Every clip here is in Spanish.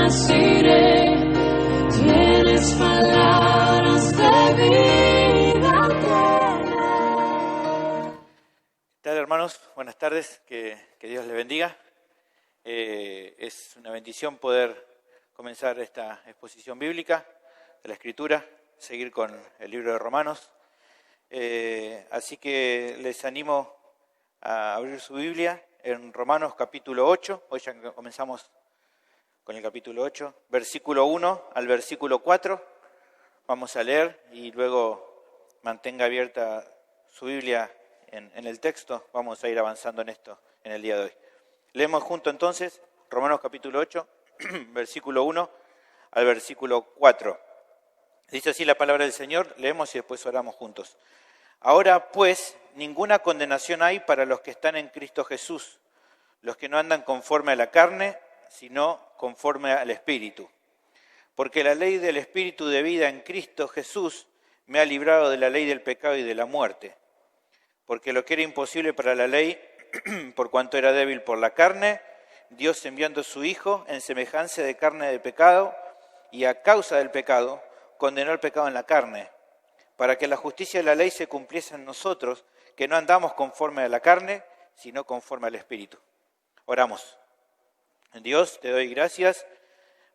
jamás iré. Tienes palabras de vida eterna. ¿Qué tal, hermanos? Buenas tardes, que Dios les bendiga. Es una bendición poder comenzar esta exposición bíblica de la Escritura, seguir con el libro de Romanos. Así que les animo a abrir su Biblia en Romanos capítulo 8. Hoy ya comenzamos con el capítulo 8, versículo 1 al versículo 4. Vamos a leer y luego mantenga abierta su Biblia en el texto. Vamos a ir avanzando en esto en el día de hoy. Leemos junto entonces Romanos capítulo 8, versículo 1 al versículo 4. Dice así la palabra del Señor, leemos y después oramos juntos. Ahora pues, ninguna condenación hay para los que están en Cristo Jesús, los que no andan conforme a la carne, sino conforme al Espíritu. Porque la ley del Espíritu de vida en Cristo Jesús me ha librado de la ley del pecado y de la muerte. Porque lo que era imposible para la ley, por cuanto era débil por la carne, Dios enviando a su Hijo en semejanza de carne de pecado, y a causa del pecado, condenó el pecado en la carne, para que la justicia de la ley se cumpliese en nosotros, que no andamos conforme a la carne, sino conforme al Espíritu. Oramos. Dios, te doy gracias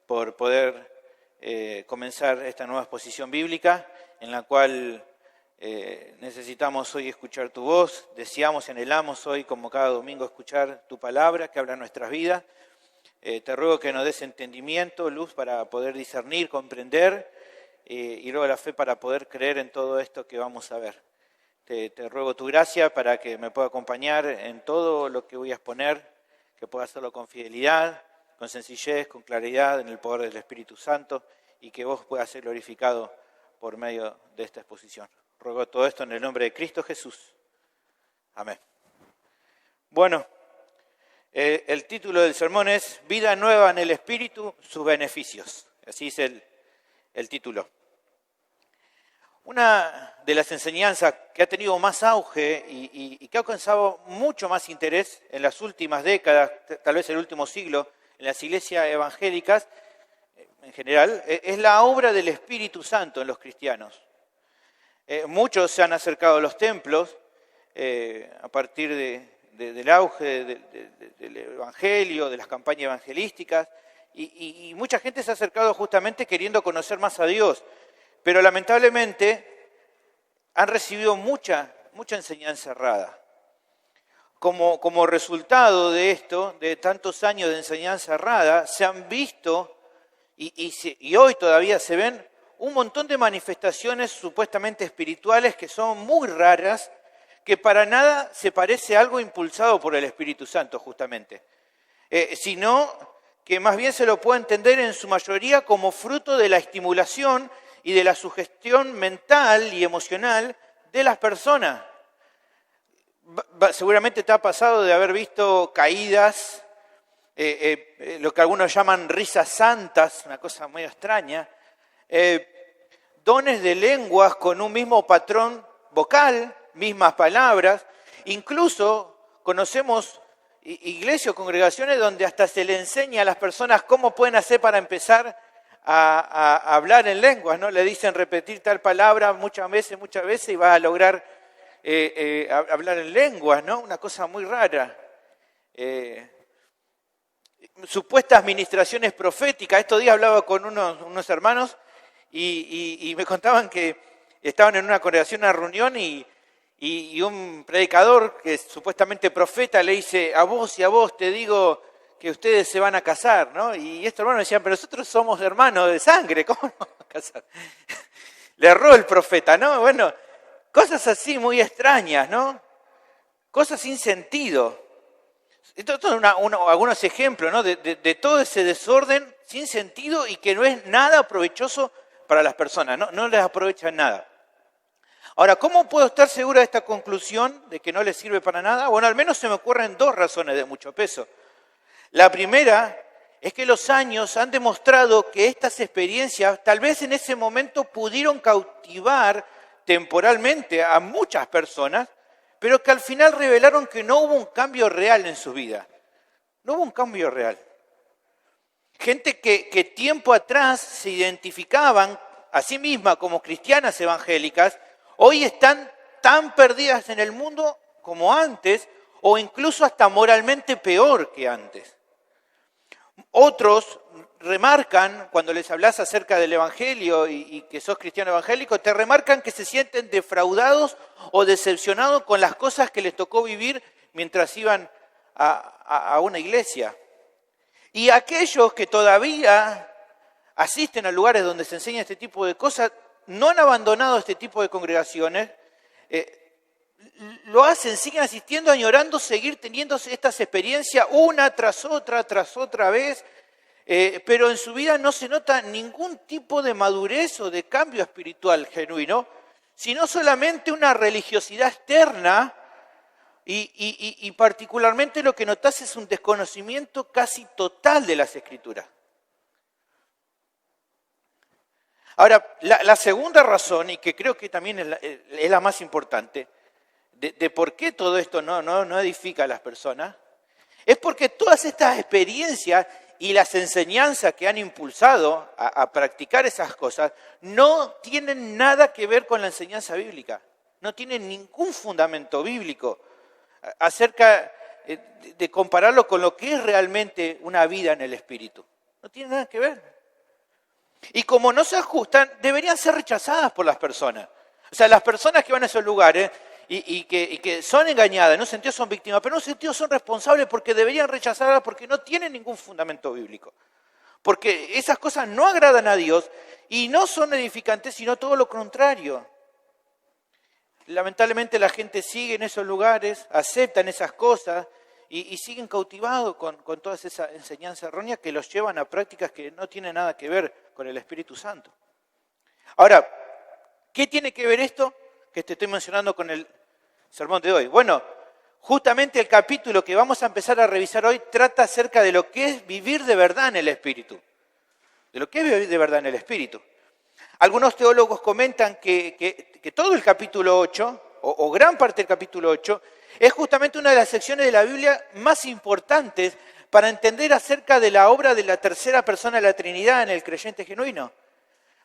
por poder comenzar esta nueva exposición bíblica, en la cual necesitamos hoy escuchar tu voz, deseamos y anhelamos hoy, como cada domingo, escuchar tu palabra que habla en nuestras vidas. Te ruego que nos des entendimiento, luz para poder discernir, comprender, y luego la fe para poder creer en todo esto que vamos a ver. Te ruego tu gracia para que me pueda acompañar en todo lo que voy a exponer, que pueda hacerlo con fidelidad, con sencillez, con claridad, en el poder del Espíritu Santo, y que vos puedas ser glorificado por medio de esta exposición. Ruego todo esto en el nombre de Cristo Jesús. Amén. Bueno, el título del sermón es Vida nueva en el Espíritu, sus beneficios. Así es el título. Una de las enseñanzas que ha tenido más auge y que ha alcanzado mucho más interés en las últimas décadas, tal vez el último siglo, en las iglesias evangélicas en general, es la obra del Espíritu Santo en los cristianos. Muchos se han acercado a los templos a partir del auge del Evangelio, de las campañas evangelísticas, y mucha gente se ha acercado justamente queriendo conocer más a Dios. Pero lamentablemente han recibido mucha enseñanza errada. Como resultado de esto, de tantos años de enseñanza errada, se han visto, y hoy todavía se ven, un montón de manifestaciones supuestamente espirituales que son muy raras, que para nada se parece a algo impulsado por el Espíritu Santo justamente, sino que más bien se lo puede entender en su mayoría como fruto de la estimulación y de la sugestión mental y emocional de las personas. Seguramente te ha pasado de haber visto caídas, lo que algunos llaman risas santas, una cosa muy extraña, dones de lenguas con un mismo patrón vocal, mismas palabras. Incluso conocemos iglesias o congregaciones donde hasta se le enseña a las personas cómo pueden hacer para empezar a hablar en lenguas, ¿no? Le dicen repetir tal palabra muchas veces y va a lograr hablar en lenguas, ¿no? Una cosa muy rara. Supuestas ministraciones proféticas. Estos días hablaba con unos hermanos y me contaban que estaban en una congregación, una reunión, y un predicador que es supuestamente profeta le dice: a vos y a vos te digo que ustedes se van a casar, ¿no? Y estos hermanos decían: pero nosotros somos hermanos de sangre, ¿cómo nos vamos a casar? Le erró el profeta, ¿no? Bueno, cosas así muy extrañas, ¿no? Cosas sin sentido. Estos son algunos ejemplos, ¿no? De todo ese desorden sin sentido y que no es nada provechoso para las personas, no les aprovecha nada. Ahora, ¿cómo puedo estar seguro de esta conclusión de que no les sirve para nada? Bueno, al menos se me ocurren dos razones de mucho peso. La primera es que los años han demostrado que estas experiencias tal vez en ese momento pudieron cautivar temporalmente a muchas personas, pero que al final revelaron que no hubo un cambio real en su vida. No hubo un cambio real. Gente que tiempo atrás se identificaban a sí mismas como cristianas evangélicas, hoy están tan perdidas en el mundo como antes, o incluso hasta moralmente peor que antes. Otros remarcan, cuando les hablas acerca del Evangelio y que sos cristiano evangélico, te remarcan que se sienten defraudados o decepcionados con las cosas que les tocó vivir mientras iban a una iglesia. Y aquellos que todavía asisten a lugares donde se enseña este tipo de cosas, no han abandonado este tipo de congregaciones, lo hacen, siguen asistiendo, añorando seguir teniendo estas experiencias una tras otra vez, pero en su vida no se nota ningún tipo de madurez o de cambio espiritual genuino, sino solamente una religiosidad externa y particularmente lo que notas es un desconocimiento casi total de las Escrituras. Ahora, la segunda razón, y que creo que también es la más importante, de por qué todo esto no edifica a las personas, es porque todas estas experiencias y las enseñanzas que han impulsado a practicar esas cosas no tienen nada que ver con la enseñanza bíblica, no tienen ningún fundamento bíblico acerca de compararlo con lo que es realmente una vida en el Espíritu. No tiene nada que ver. Y como no se ajustan, deberían ser rechazadas por las personas. O sea, las personas que van a esos lugares y que son engañadas, en un sentido son víctimas, pero en un sentido son responsables porque deberían rechazarlas porque no tienen ningún fundamento bíblico. Porque esas cosas no agradan a Dios y no son edificantes, sino todo lo contrario. Lamentablemente la gente sigue en esos lugares, aceptan esas cosas y siguen cautivados con todas esas enseñanzas erróneas que los llevan a prácticas que no tienen nada que ver con el Espíritu Santo. Ahora, ¿qué tiene que ver esto que te estoy mencionando con el sermón de hoy? Bueno, justamente el capítulo que vamos a empezar a revisar hoy trata acerca de lo que es vivir de verdad en el Espíritu. De lo que es vivir de verdad en el Espíritu. Algunos teólogos comentan que todo el capítulo 8, o gran parte del capítulo 8, es justamente una de las secciones de la Biblia más importantes para entender acerca de la obra de la tercera persona de la Trinidad en el creyente genuino.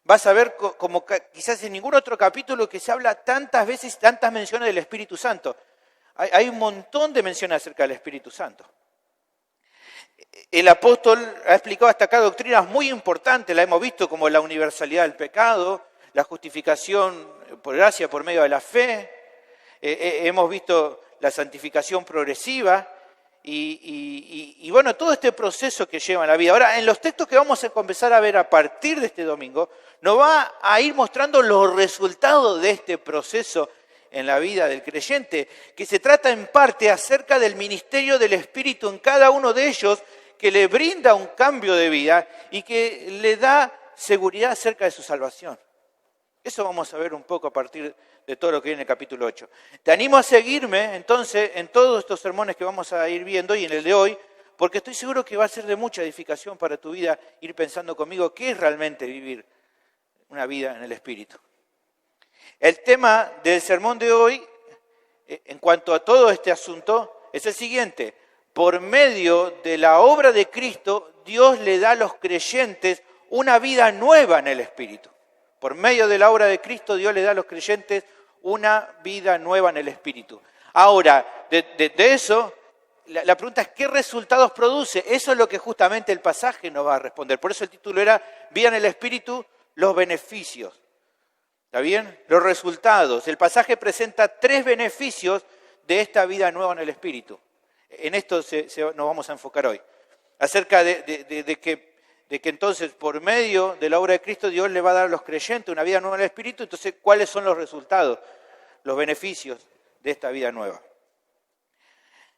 Vas a ver como quizás en ningún otro capítulo que se habla tantas veces, tantas menciones del Espíritu Santo. Hay un montón de menciones acerca del Espíritu Santo. El apóstol ha explicado hasta acá doctrinas muy importantes, la hemos visto como la universalidad del pecado, la justificación por gracia por medio de la fe, hemos visto la santificación progresiva y bueno, todo este proceso que lleva en la vida. Ahora, en los textos que vamos a comenzar a ver a partir de este domingo, nos va a ir mostrando los resultados de este proceso en la vida del creyente, que se trata en parte acerca del ministerio del Espíritu en cada uno de ellos, que le brinda un cambio de vida y que le da seguridad acerca de su salvación. Eso vamos a ver un poco a partir de todo lo que viene en el capítulo 8. Te animo a seguirme entonces en todos estos sermones que vamos a ir viendo y en el de hoy, porque estoy seguro que va a ser de mucha edificación para tu vida ir pensando conmigo qué es realmente vivir una vida en el Espíritu. El tema del sermón de hoy, en cuanto a todo este asunto, es el siguiente. Por medio de la obra de Cristo, Dios le da a los creyentes una vida nueva en el Espíritu. Por medio de la obra de Cristo, Dios le da a los creyentes una vida nueva en el Espíritu. Ahora, de eso, la pregunta es ¿qué resultados produce? Eso es lo que justamente el pasaje nos va a responder. Por eso el título era Vida en el Espíritu, los beneficios. ¿Está bien? Los resultados. El pasaje presenta 3 beneficios de esta vida nueva en el Espíritu. En esto nos vamos a enfocar hoy. Acerca de que entonces por medio de la obra de Cristo Dios le va a dar a los creyentes una vida nueva en el Espíritu. Entonces, ¿cuáles son los resultados, los beneficios de esta vida nueva?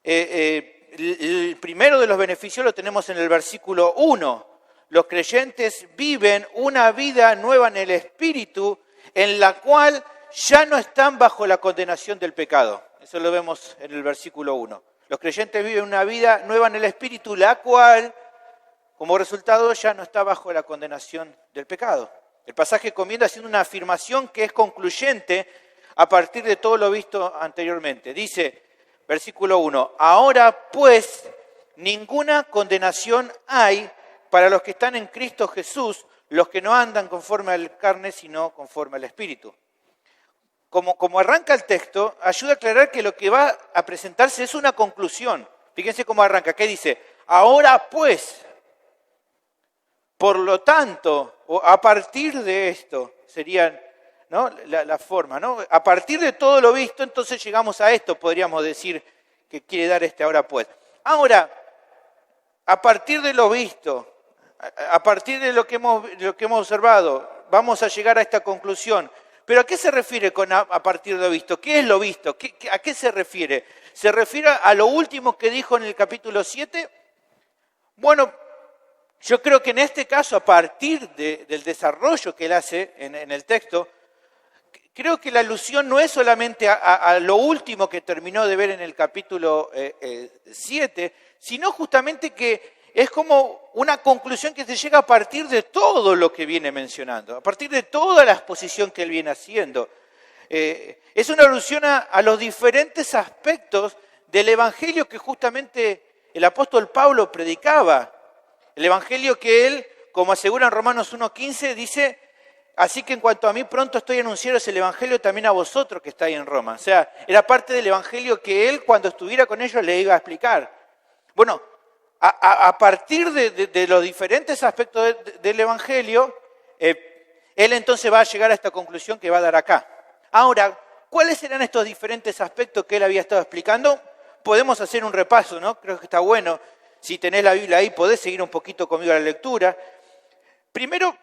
El primero de los beneficios lo tenemos en el versículo 1. Los creyentes viven una vida nueva en el Espíritu en la cual ya no están bajo la condenación del pecado. Eso lo vemos en el versículo 1. Los creyentes viven una vida nueva en el Espíritu, la cual, como resultado, ya no está bajo la condenación del pecado. El pasaje comienza haciendo una afirmación que es concluyente a partir de todo lo visto anteriormente. Dice, versículo 1, ahora pues ninguna condenación hay para los que están en Cristo Jesús, los que no andan conforme a la carne, sino conforme al Espíritu. Como arranca el texto, ayuda a aclarar que lo que va a presentarse es una conclusión. Fíjense cómo arranca. ¿Qué dice? Ahora pues, por lo tanto, o a partir de esto, serían, ¿no?, la forma, ¿no? A partir de todo lo visto, entonces llegamos a esto, podríamos decir que quiere dar este ahora pues. Ahora, a partir de lo visto, a partir de lo que hemos observado, vamos a llegar a esta conclusión. ¿Pero a qué se refiere con a partir de lo visto? ¿Qué es lo visto? ¿A qué se refiere? ¿Se refiere a lo último que dijo en el capítulo 7? Bueno, yo creo que en este caso, a partir del desarrollo que él hace en el texto, creo que la alusión no es solamente a lo último que terminó de ver en el capítulo 7, sino justamente que es como una conclusión que se llega a partir de todo lo que viene mencionando, a partir de toda la exposición que él viene haciendo. Es una alusión a los diferentes aspectos del evangelio que justamente el apóstol Pablo predicaba. El evangelio que él, como asegura en Romanos 1:15, dice: así que en cuanto a mí pronto estoy anunciando el evangelio también a vosotros que estáis en Roma. O sea, era parte del evangelio que él, cuando estuviera con ellos, le iba a explicar. Bueno, a partir de los diferentes aspectos del evangelio, él entonces va a llegar a esta conclusión que va a dar acá. Ahora, ¿cuáles serán estos diferentes aspectos que él había estado explicando? Podemos hacer un repaso, ¿no? Creo que está bueno. Si tenés la Biblia ahí, podés seguir un poquito conmigo a la lectura. Primero,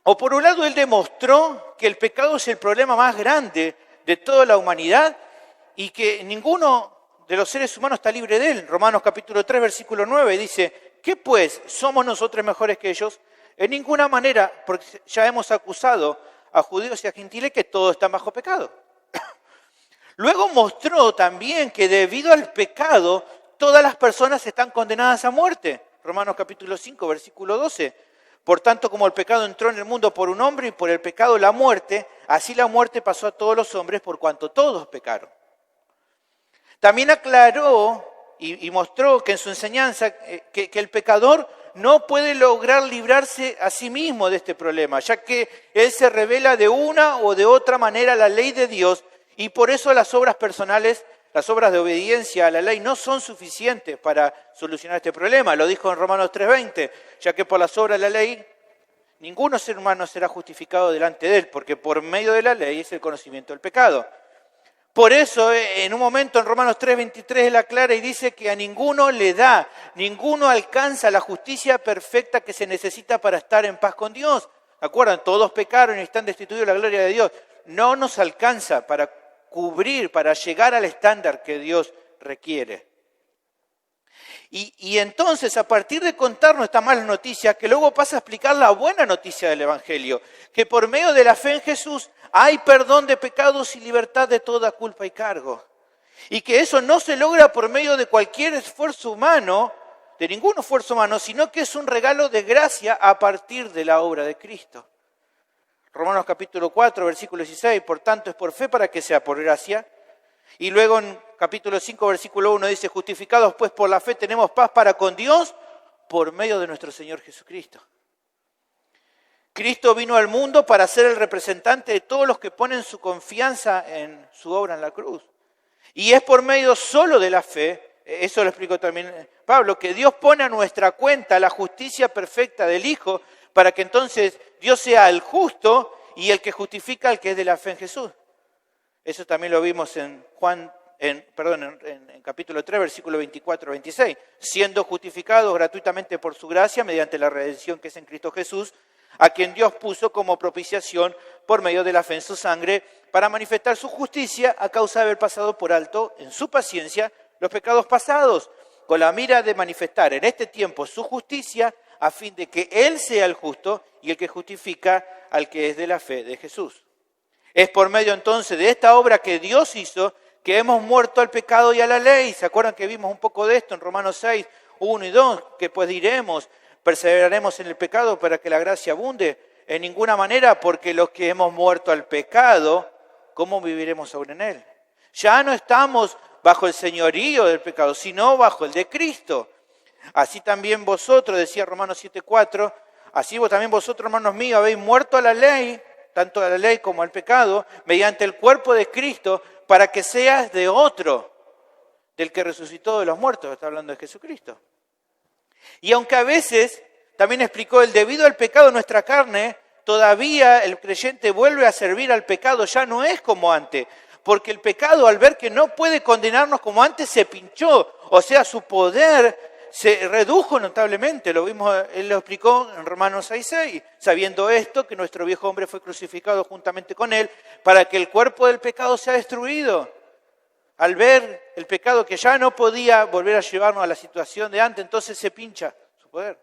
o por un lado, él demostró que el pecado es el problema más grande de toda la humanidad y que ninguno de los seres humanos está libre de él. Romanos capítulo 3, versículo 9 dice: ¿qué pues? ¿Somos nosotros mejores que ellos? En ninguna manera, porque ya hemos acusado a judíos y a gentiles que todos están bajo pecado. Luego mostró también que debido al pecado, todas las personas están condenadas a muerte. Romanos capítulo 5, versículo 12. Por tanto, como el pecado entró en el mundo por un hombre y por el pecado la muerte, así la muerte pasó a todos los hombres por cuanto todos pecaron. También aclaró y mostró que en su enseñanza que el pecador no puede lograr librarse a sí mismo de este problema, ya que él se revela de una o de otra manera a la ley de Dios y por eso las obras personales, las obras de obediencia a la ley no son suficientes para solucionar este problema. Lo dijo en Romanos 3:20, ya que por las obras de la ley ninguno ser humano será justificado delante de él, porque por medio de la ley es el conocimiento del pecado. Por eso, en un momento en Romanos 3:23 él aclara y dice que a ninguno le da, ninguno alcanza la justicia perfecta que se necesita para estar en paz con Dios. ¿Se acuerdan? Todos pecaron y están destituidos de la gloria de Dios. No nos alcanza para cubrir, para llegar al estándar que Dios requiere. Y entonces, a partir de contarnos esta mala noticia, que luego pasa a explicar la buena noticia del Evangelio, que por medio de la fe en Jesús hay perdón de pecados y libertad de toda culpa y cargo. Y que eso no se logra por medio de cualquier esfuerzo humano, de ningún esfuerzo humano, sino que es un regalo de gracia a partir de la obra de Cristo. Romanos capítulo 4, versículo 16, por tanto es por fe para que sea por gracia. Y luego en capítulo 5, versículo 1 dice: justificados pues por la fe tenemos paz para con Dios por medio de nuestro Señor Jesucristo. Cristo vino al mundo para ser el representante de todos los que ponen su confianza en su obra en la cruz. Y es por medio solo de la fe, eso lo explicó también Pablo, que Dios pone a nuestra cuenta la justicia perfecta del Hijo para que entonces Dios sea el justo y el que justifica al que es de la fe en Jesús. Eso también lo vimos en capítulo 3, versículo 24-26. Siendo justificados gratuitamente por su gracia mediante la redención que es en Cristo Jesús, a quien Dios puso como propiciación por medio de la fe en su sangre, para manifestar su justicia a causa de haber pasado por alto en su paciencia los pecados pasados, con la mira de manifestar en este tiempo su justicia, a fin de que Él sea el justo y el que justifica al que es de la fe de Jesús. Es por medio entonces de esta obra que Dios hizo que hemos muerto al pecado y a la ley. ¿Se acuerdan que vimos un poco de esto en Romanos 6, 1 y 2? Que pues diremos, perseveraremos en el pecado para que la gracia abunde. En ninguna manera, porque los que hemos muerto al pecado, ¿cómo viviremos aún en él? Ya no estamos bajo el señorío del pecado, sino bajo el de Cristo. Así también vosotros, decía Romanos 7:4, así vos también vosotros, hermanos míos, habéis muerto a la ley, tanto a la ley como al pecado, mediante el cuerpo de Cristo, para que seas de otro, del que resucitó de los muertos. Está hablando de Jesucristo. Y aunque a veces, también explicó él, debido al pecado de nuestra carne, todavía el creyente vuelve a servir al pecado, ya no es como antes. Porque el pecado, al ver que no puede condenarnos como antes, se pinchó. O sea, su poder se redujo notablemente. Lo vimos, él lo explicó en Romanos 6:6. Sabiendo esto, que nuestro viejo hombre fue crucificado juntamente con él, para que el cuerpo del pecado sea destruido. Al ver el pecado que ya no podía volver a llevarnos a la situación de antes, entonces se pincha su poder.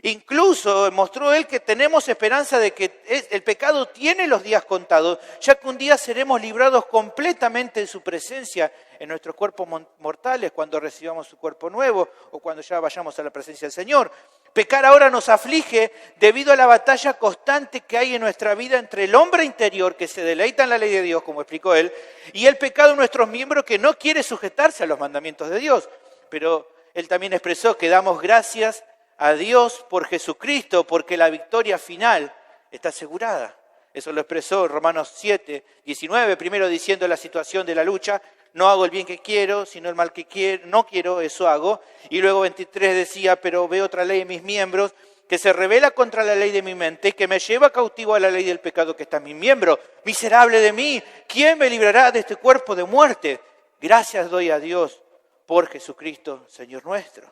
Incluso mostró él que tenemos esperanza de que el pecado tiene los días contados, ya que un día seremos librados completamente de su presencia en nuestros cuerpos mortales cuando recibamos su cuerpo nuevo o cuando ya vayamos a la presencia del Señor. Pecar ahora nos aflige debido a la batalla constante que hay en nuestra vida entre el hombre interior que se deleita en la ley de Dios, como explicó él, y el pecado en nuestros miembros que no quiere sujetarse a los mandamientos de Dios. Pero él también expresó que damos gracias a Dios por Jesucristo, porque la victoria final está asegurada. Eso lo expresó Romanos 7:19, primero diciendo la situación de la lucha, no hago el bien que quiero, sino el mal que no quiero, eso hago. Y luego 23 decía, pero veo otra ley en mis miembros, que se rebela contra la ley de mi mente y que me lleva cautivo a la ley del pecado que está en mis miembros. Miserable de mí, ¿quién me librará de este cuerpo de muerte? Gracias doy a Dios por Jesucristo, Señor nuestro.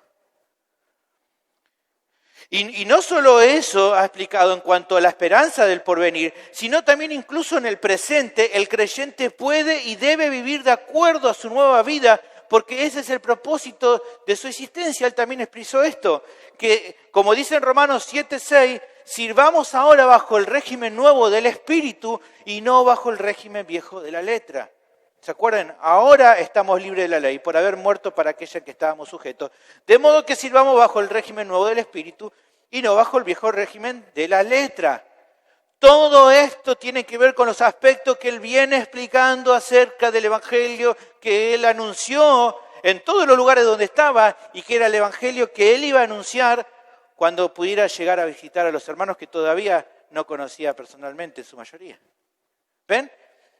Y no solo eso ha explicado en cuanto a la esperanza del porvenir, sino también incluso en el presente el creyente puede y debe vivir de acuerdo a su nueva vida, porque ese es el propósito de su existencia. Él también expresó esto, que como dice en Romanos 7:6, sirvamos ahora bajo el régimen nuevo del Espíritu y no bajo el régimen viejo de la letra. ¿Se acuerdan? Ahora estamos libres de la ley por haber muerto para aquella que estábamos sujetos. De modo que sirvamos bajo el régimen nuevo del Espíritu y no bajo el viejo régimen de la letra. Todo esto tiene que ver con los aspectos que él viene explicando acerca del Evangelio que él anunció en todos los lugares donde estaba y que era el Evangelio que él iba a anunciar cuando pudiera llegar a visitar a los hermanos que todavía no conocía personalmente en su mayoría. ¿Ven?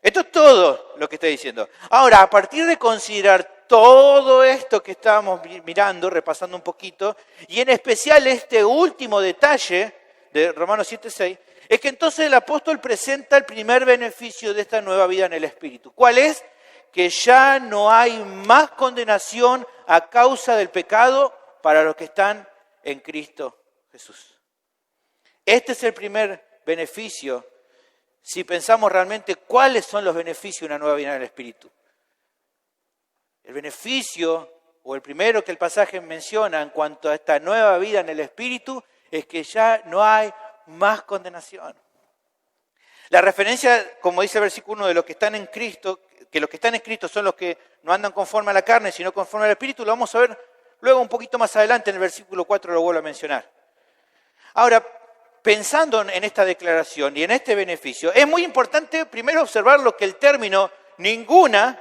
Esto es todo lo que está diciendo. Ahora, a partir de considerar todo esto que estábamos mirando, repasando un poquito, y en especial este último detalle de Romanos 7:6, es que entonces el apóstol presenta el primer beneficio de esta nueva vida en el Espíritu. ¿Cuál es? Que ya no hay más condenación a causa del pecado para los que están en Cristo Jesús. Este es el primer beneficio. Si pensamos realmente cuáles son los beneficios de una nueva vida en el Espíritu. El beneficio, o el primero que el pasaje menciona en cuanto a esta nueva vida en el Espíritu, es que ya no hay más condenación. La referencia, como dice el versículo 1, de los que están en Cristo, que los que están en Cristo son los que no andan conforme a la carne, sino conforme al Espíritu, lo vamos a ver luego un poquito más adelante, en el versículo 4 lo vuelvo a mencionar. Ahora, pensando en esta declaración y en este beneficio, es muy importante primero observar lo que el término ninguna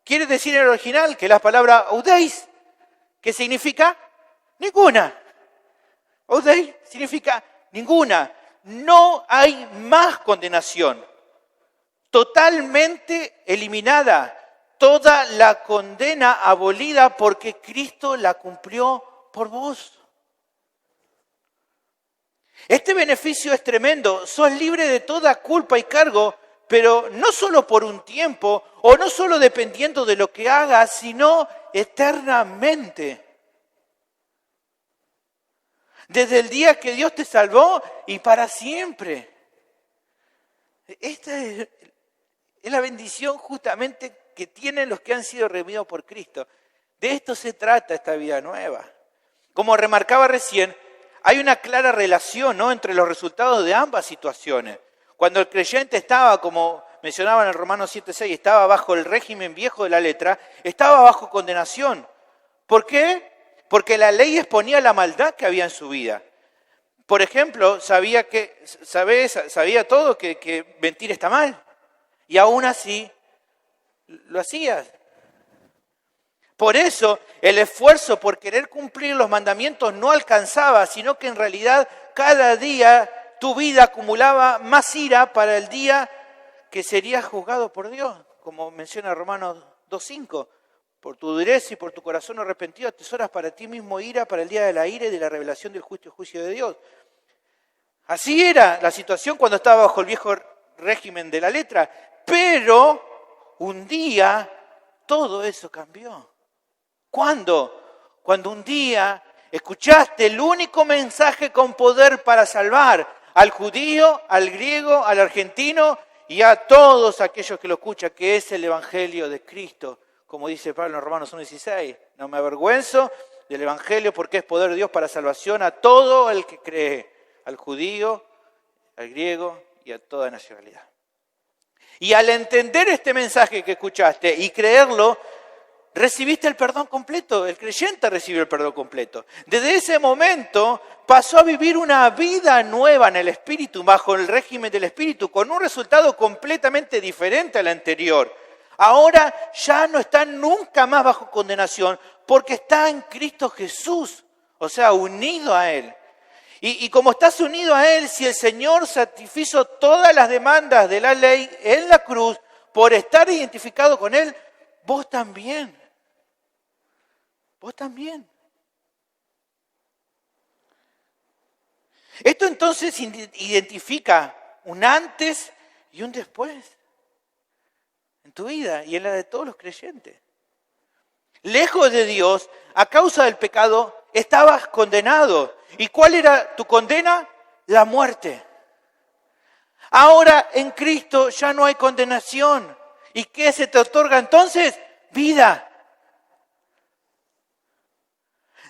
quiere decir en el original, que es la palabra oudeis, que significa ninguna. Oudeis significa ninguna. No hay más condenación. Totalmente eliminada. Toda la condena abolida porque Cristo la cumplió por vos. Este beneficio es tremendo, sos libre de toda culpa y cargo, pero no solo por un tiempo, o no solo dependiendo de lo que hagas, sino eternamente. Desde el día que Dios te salvó y para siempre. Esta es la bendición justamente que tienen los que han sido redimidos por Cristo. De esto se trata esta vida nueva. Como remarcaba recién, hay una clara relación, ¿no?, entre los resultados de ambas situaciones. Cuando el creyente estaba, como mencionaban en Romanos 7:6, estaba bajo el régimen viejo de la letra, estaba bajo condenación. ¿Por qué? Porque la ley exponía la maldad que había en su vida. Por ejemplo, sabía todo que mentir está mal. Y aún así lo hacías. Por eso el esfuerzo por querer cumplir los mandamientos no alcanzaba, sino que en realidad cada día tu vida acumulaba más ira para el día que serías juzgado por Dios, como menciona Romanos 2:5. Por tu dureza y por tu corazón arrepentido atesoras para ti mismo ira para el día de la ira y de la revelación del juicio de Dios. Así era la situación cuando estaba bajo el viejo régimen de la letra, pero un día todo eso cambió. ¿Cuándo? Cuando un día escuchaste el único mensaje con poder para salvar al judío, al griego, al argentino y a todos aquellos que lo escuchan, que es el Evangelio de Cristo. Como dice Pablo en Romanos 1:16, no me avergüenzo del Evangelio porque es poder de Dios para salvación a todo el que cree, al judío, al griego y a toda nacionalidad. Y al entender este mensaje que escuchaste y creerlo, recibiste el perdón completo, el creyente recibió el perdón completo. Desde ese momento pasó a vivir una vida nueva en el Espíritu, bajo el régimen del Espíritu, con un resultado completamente diferente al anterior. Ahora ya no está nunca más bajo condenación porque está en Cristo Jesús, o sea, unido a Él. Y como estás unido a Él, si el Señor satisfizo todas las demandas de la ley en la cruz por estar identificado con Él, vos también. Vos también. Esto entonces identifica un antes y un después en tu vida y en la de todos los creyentes. Lejos de Dios, a causa del pecado, estabas condenado. ¿Y cuál era tu condena? La muerte. Ahora en Cristo ya no hay condenación. ¿Y qué se te otorga entonces? Vida.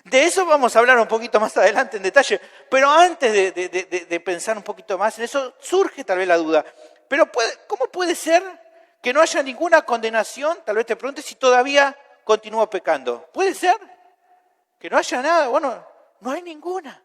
De eso vamos a hablar un poquito más adelante en detalle, pero antes de pensar un poquito más en eso, surge tal vez la duda. Pero ¿cómo puede ser que no haya ninguna condenación? Tal vez te preguntes si todavía continúo pecando. ¿Puede ser que no haya nada? Bueno, no hay ninguna.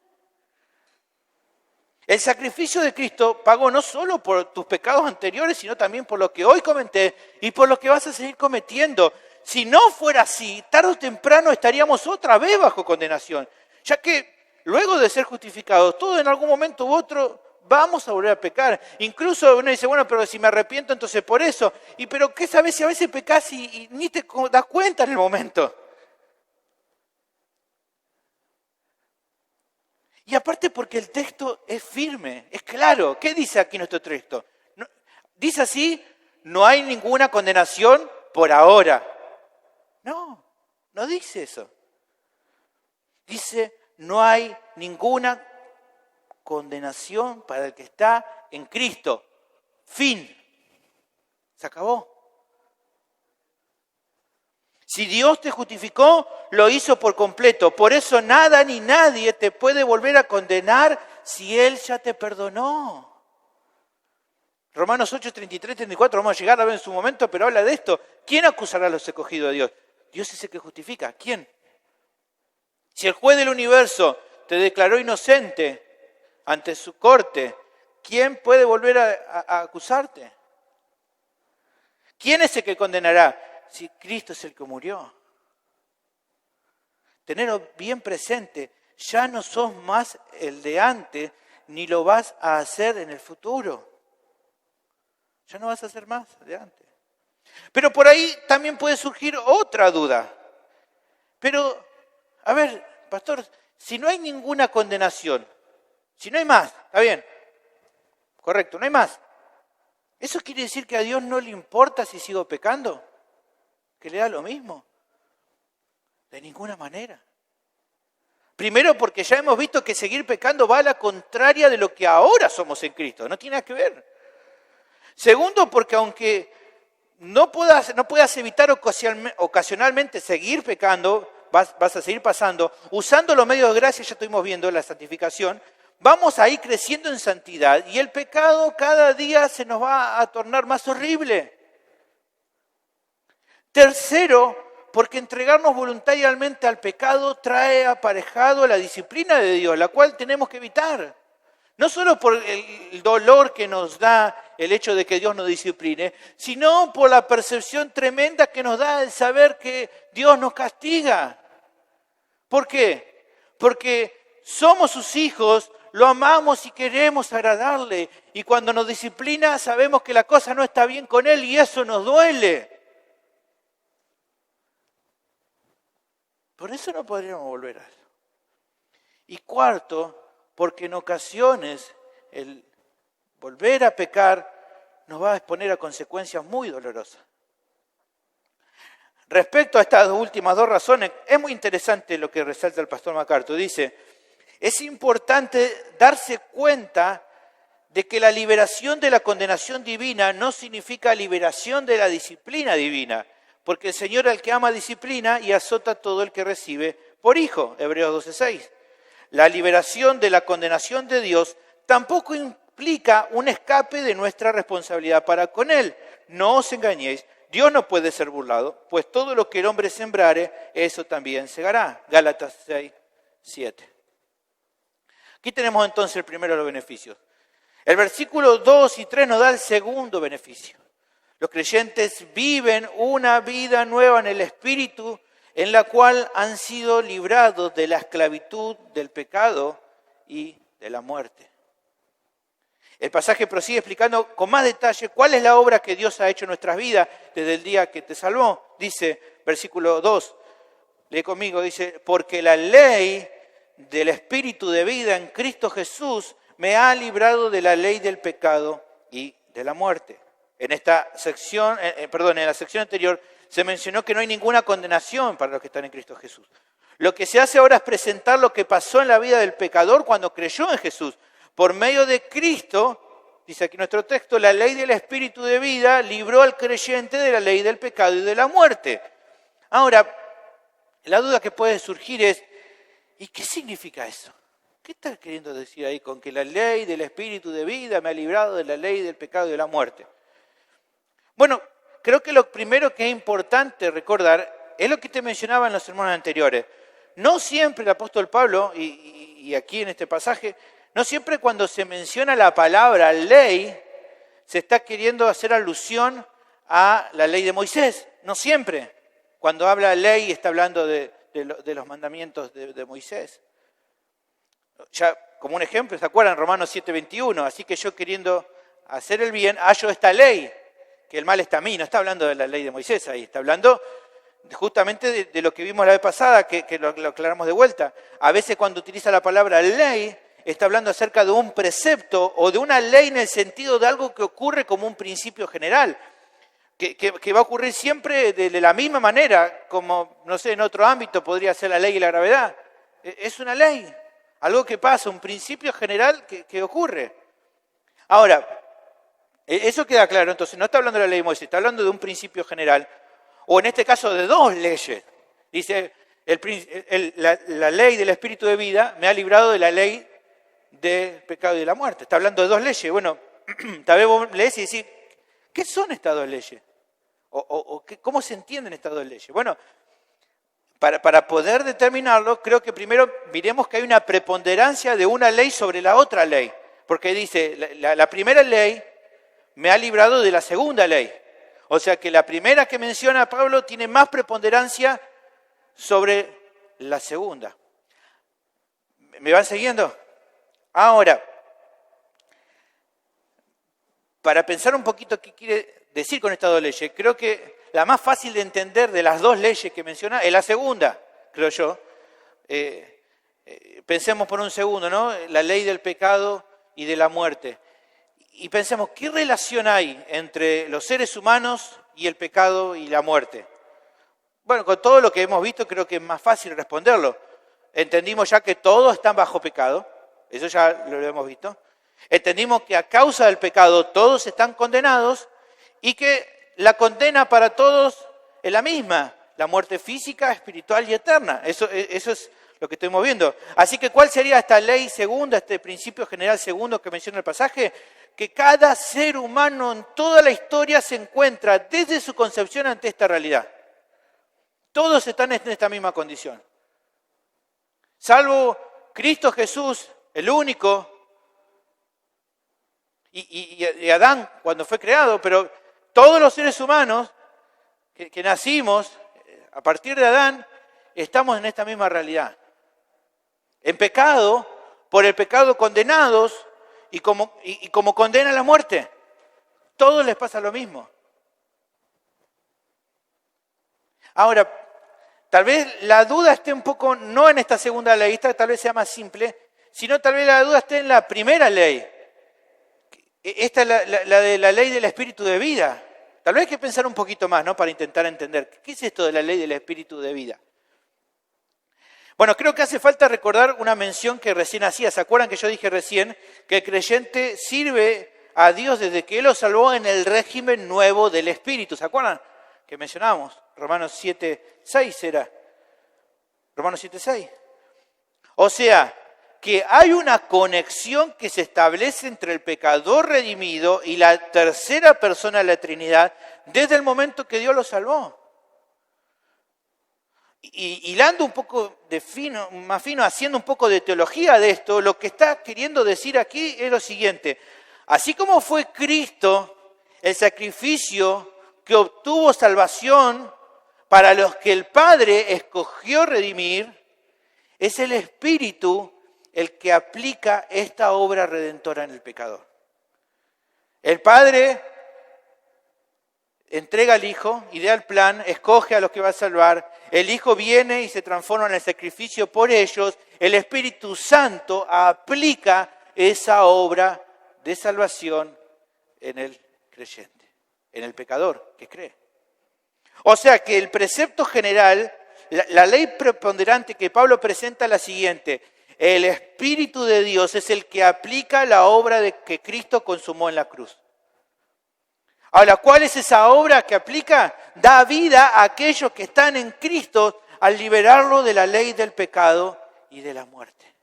El sacrificio de Cristo pagó no solo por tus pecados anteriores, sino también por lo que hoy comenté y por lo que vas a seguir cometiendo. Si no fuera así, tarde o temprano estaríamos otra vez bajo condenación, ya que luego de ser justificados, todos en algún momento u otro vamos a volver a pecar. Incluso uno dice, bueno, pero si me arrepiento, entonces por eso. Pero ¿qué sabes si a veces pecas y ni te das cuenta en el momento? Y aparte porque el texto es firme, es claro. ¿Qué dice aquí nuestro texto? Dice así, no hay ninguna condenación por ahora. No dice eso. Dice, no hay ninguna condenación para el que está en Cristo. Fin. Se acabó. Si Dios te justificó, lo hizo por completo. Por eso nada ni nadie te puede volver a condenar si Él ya te perdonó. Romanos 8, 33, 34, vamos a llegar a ver en su momento, pero habla de esto. ¿Quién acusará a los escogidos de Dios? Dios es el que justifica. ¿Quién? Si el juez del universo te declaró inocente ante su corte, ¿quién puede volver a acusarte? ¿Quién es el que condenará? Si Cristo es el que murió. Tenerlo bien presente, ya no sos más el de antes, ni lo vas a hacer en el futuro. Ya no vas a hacer más de antes. Pero por ahí también puede surgir otra duda. Pero, a ver, pastor, si no hay ninguna condenación, si no hay más, está bien, correcto, no hay más. ¿Eso quiere decir que a Dios no le importa si sigo pecando? ¿Que le da lo mismo? De ninguna manera. Primero porque ya hemos visto que seguir pecando va a la contraria de lo que ahora somos en Cristo, no tiene nada que ver. Segundo porque aunque no puedas evitar ocasionalmente seguir pecando, vas a seguir pasando, usando los medios de gracia, ya estuvimos viendo la santificación, vamos a ir creciendo en santidad y el pecado cada día se nos va a tornar más horrible. Tercero, porque entregarnos voluntariamente al pecado trae aparejado la disciplina de Dios, la cual tenemos que evitar. No solo por el dolor que nos da el hecho de que Dios nos discipline, sino por la percepción tremenda que nos da el saber que Dios nos castiga. ¿Por qué? Porque somos sus hijos, lo amamos y queremos agradarle. Y cuando nos disciplina sabemos que la cosa no está bien con Él y eso nos duele. Por eso no podríamos volver a Él. Y cuarto, porque en ocasiones el volver a pecar nos va a exponer a consecuencias muy dolorosas. Respecto a estas últimas dos razones, es muy interesante lo que resalta el pastor MacArthur. Dice, es importante darse cuenta de que la liberación de la condenación divina no significa liberación de la disciplina divina, porque el Señor al que ama disciplina y azota a todo el que recibe por hijo, Hebreos 12:6. La liberación de la condenación de Dios tampoco implica un escape de nuestra responsabilidad para con Él. No os engañéis, Dios no puede ser burlado, pues todo lo que el hombre sembrare, eso también segará. Gálatas 6:7. Aquí tenemos entonces el primero de los beneficios. El versículo 2 y 3 nos da el segundo beneficio. Los creyentes viven una vida nueva en el Espíritu, en la cual han sido librados de la esclavitud, del pecado y de la muerte. El pasaje prosigue explicando con más detalle cuál es la obra que Dios ha hecho en nuestras vidas desde el día que te salvó. Dice, versículo 2, lee conmigo, dice, porque la ley del Espíritu de vida en Cristo Jesús me ha librado de la ley del pecado y de la muerte. En esta sección, en la sección anterior se mencionó que no hay ninguna condenación para los que están en Cristo Jesús. Lo que se hace ahora es presentar lo que pasó en la vida del pecador cuando creyó en Jesús. Por medio de Cristo, dice aquí nuestro texto, la ley del Espíritu de vida libró al creyente de la ley del pecado y de la muerte. Ahora, la duda que puede surgir es, ¿y qué significa eso? ¿Qué está queriendo decir ahí con que la ley del Espíritu de vida me ha librado de la ley del pecado y de la muerte? Bueno, creo que lo primero que es importante recordar es lo que te mencionaba en los sermones anteriores. No siempre el apóstol Pablo, y aquí en este pasaje, no siempre cuando se menciona la palabra ley, se está queriendo hacer alusión a la ley de Moisés. No siempre. Cuando habla ley está hablando de los mandamientos de Moisés. Ya como un ejemplo, ¿se acuerdan? Romanos 7:21. Así que yo queriendo hacer el bien, hallo esta ley, que el mal está a mí. No está hablando de la ley de Moisés ahí, está hablando justamente de lo que vimos la vez pasada, que lo aclaramos de vuelta. A veces cuando utiliza la palabra ley, está hablando acerca de un precepto o de una ley en el sentido de algo que ocurre como un principio general, que va a ocurrir siempre de la misma manera, como, no sé, en otro ámbito podría ser la ley y la gravedad. Es una ley, algo que pasa, un principio general que ocurre. Ahora, eso queda claro, entonces no está hablando de la ley de Moisés, está hablando de un principio general, o en este caso de dos leyes. Dice, la ley del Espíritu de vida me ha librado de la ley del pecado y de la muerte. Está hablando de dos leyes. Bueno, tal vez vos lees y decís, ¿qué son estas dos leyes? ¿Cómo se entienden estas dos leyes? Bueno, para poder determinarlo, creo que primero miremos que hay una preponderancia de una ley sobre la otra ley. Porque dice, la primera ley me ha librado de la segunda ley. O sea que la primera que menciona Pablo tiene más preponderancia sobre la segunda. ¿Me van siguiendo? Ahora, para pensar un poquito qué quiere decir con estas dos leyes, creo que la más fácil de entender de las dos leyes que menciona es la segunda, creo yo. Pensemos por un segundo, ¿no? La ley del pecado y de la muerte. Y pensemos, ¿qué relación hay entre los seres humanos y el pecado y la muerte? Bueno, con todo lo que hemos visto creo que es más fácil responderlo. Entendimos ya que todos están bajo pecado, eso ya lo hemos visto. Entendimos que a causa del pecado todos están condenados y que la condena para todos es la misma, la muerte física, espiritual y eterna. Eso es lo que estamos viendo. Así que, ¿cuál sería esta ley segunda, este principio general segundo que menciona el pasaje? Que cada ser humano en toda la historia se encuentra desde su concepción ante esta realidad. Todos están en esta misma condición. Salvo Cristo Jesús, el único y Adán cuando fue creado, pero todos los seres humanos que nacimos a partir de Adán, estamos en esta misma realidad. En pecado, por el pecado condenados, y como condena la muerte. Todos les pasa lo mismo. Ahora, tal vez la duda esté un poco, no en esta segunda ley, esta tal vez sea más simple, sino tal vez la duda esté en la primera ley. Esta es la de la ley del espíritu de vida. Tal vez hay que pensar un poquito más, ¿no? Para intentar entender. ¿Qué es esto de la ley del espíritu de vida? Bueno, creo que hace falta recordar una mención que recién hacía. ¿Se acuerdan que yo dije recién que el creyente sirve a Dios desde que Él lo salvó en el régimen nuevo del espíritu? ¿Se acuerdan que mencionábamos? Romanos 7:6 era. Romanos 7:6. O sea, que hay una conexión que se establece entre el pecador redimido y la tercera persona de la Trinidad desde el momento que Dios lo salvó. Y hilando un poco más fino, haciendo un poco de teología de esto, lo que está queriendo decir aquí es lo siguiente. Así como fue Cristo el sacrificio que obtuvo salvación para los que el Padre escogió redimir, es el Espíritu el que aplica esta obra redentora en el pecador. El Padre entrega al Hijo, idea el plan, escoge a los que va a salvar. El Hijo viene y se transforma en el sacrificio por ellos. El Espíritu Santo aplica esa obra de salvación en el creyente, en el pecador que cree. O sea que el precepto general, la ley preponderante que Pablo presenta es la siguiente. El Espíritu de Dios es el que aplica la obra que Cristo consumó en la cruz. Ahora, ¿cuál es esa obra que aplica? Da vida a aquellos que están en Cristo al liberarlo de la ley del pecado y de la muerte.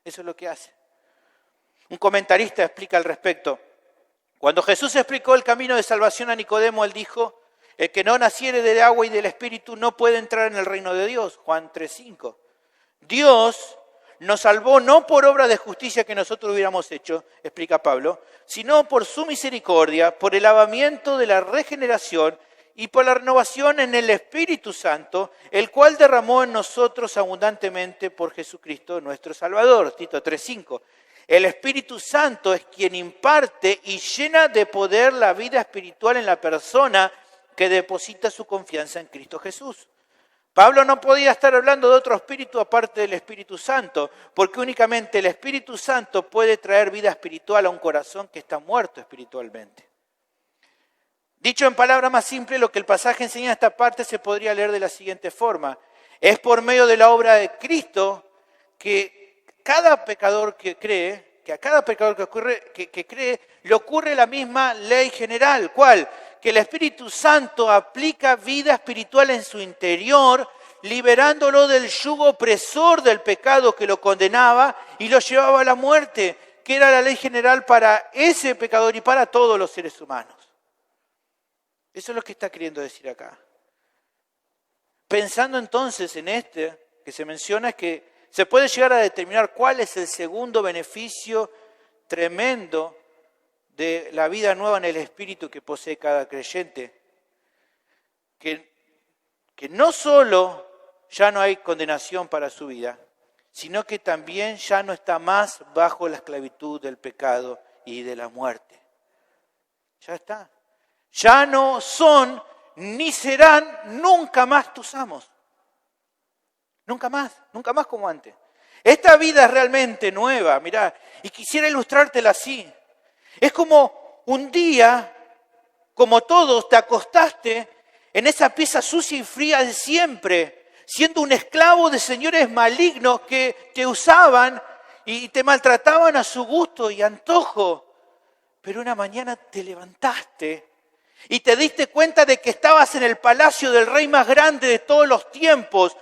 Eso es lo que hace. Un comentarista explica al respecto. Cuando Jesús explicó el camino de salvación a Nicodemo, él dijo, el que no naciere del agua y del Espíritu no puede entrar en el reino de Dios. Juan 3:5. Dios nos salvó no por obra de justicia que nosotros hubiéramos hecho, explica Pablo, sino por su misericordia, por el lavamiento de la regeneración y por la renovación en el Espíritu Santo, el cual derramó en nosotros abundantemente por Jesucristo nuestro Salvador. Tito 3:5. El Espíritu Santo es quien imparte y llena de poder la vida espiritual en la persona que deposita su confianza en Cristo Jesús. Pablo no podía estar hablando de otro espíritu aparte del Espíritu Santo, porque únicamente el Espíritu Santo puede traer vida espiritual a un corazón que está muerto espiritualmente. Dicho en palabras más simples, lo que el pasaje enseña en esta parte se podría leer de la siguiente forma. Es por medio de la obra de Cristo que cada pecador que cree, que a cada pecador que cree, le ocurre la misma ley general. ¿Cuál? Que el Espíritu Santo aplica vida espiritual en su interior, liberándolo del yugo opresor del pecado que lo condenaba y lo llevaba a la muerte, que era la ley general para ese pecador y para todos los seres humanos. Eso es lo que está queriendo decir acá. Pensando entonces en que se menciona, es que se puede llegar a determinar cuál es el segundo beneficio tremendo de la vida nueva en el Espíritu que posee cada creyente. Que no solo ya no hay condenación para su vida, sino que también ya no está más bajo la esclavitud del pecado y de la muerte. Ya está. Ya no son ni serán nunca más tus amos. Nunca más como antes. Esta vida es realmente nueva, mirá, y quisiera ilustrártela así. Es como un día, como todos, te acostaste en esa pieza sucia y fría de siempre, siendo un esclavo de señores malignos que te usaban y te maltrataban a su gusto y antojo. Pero una mañana te levantaste y te diste cuenta de que estabas en el palacio del rey más grande de todos los tiempos.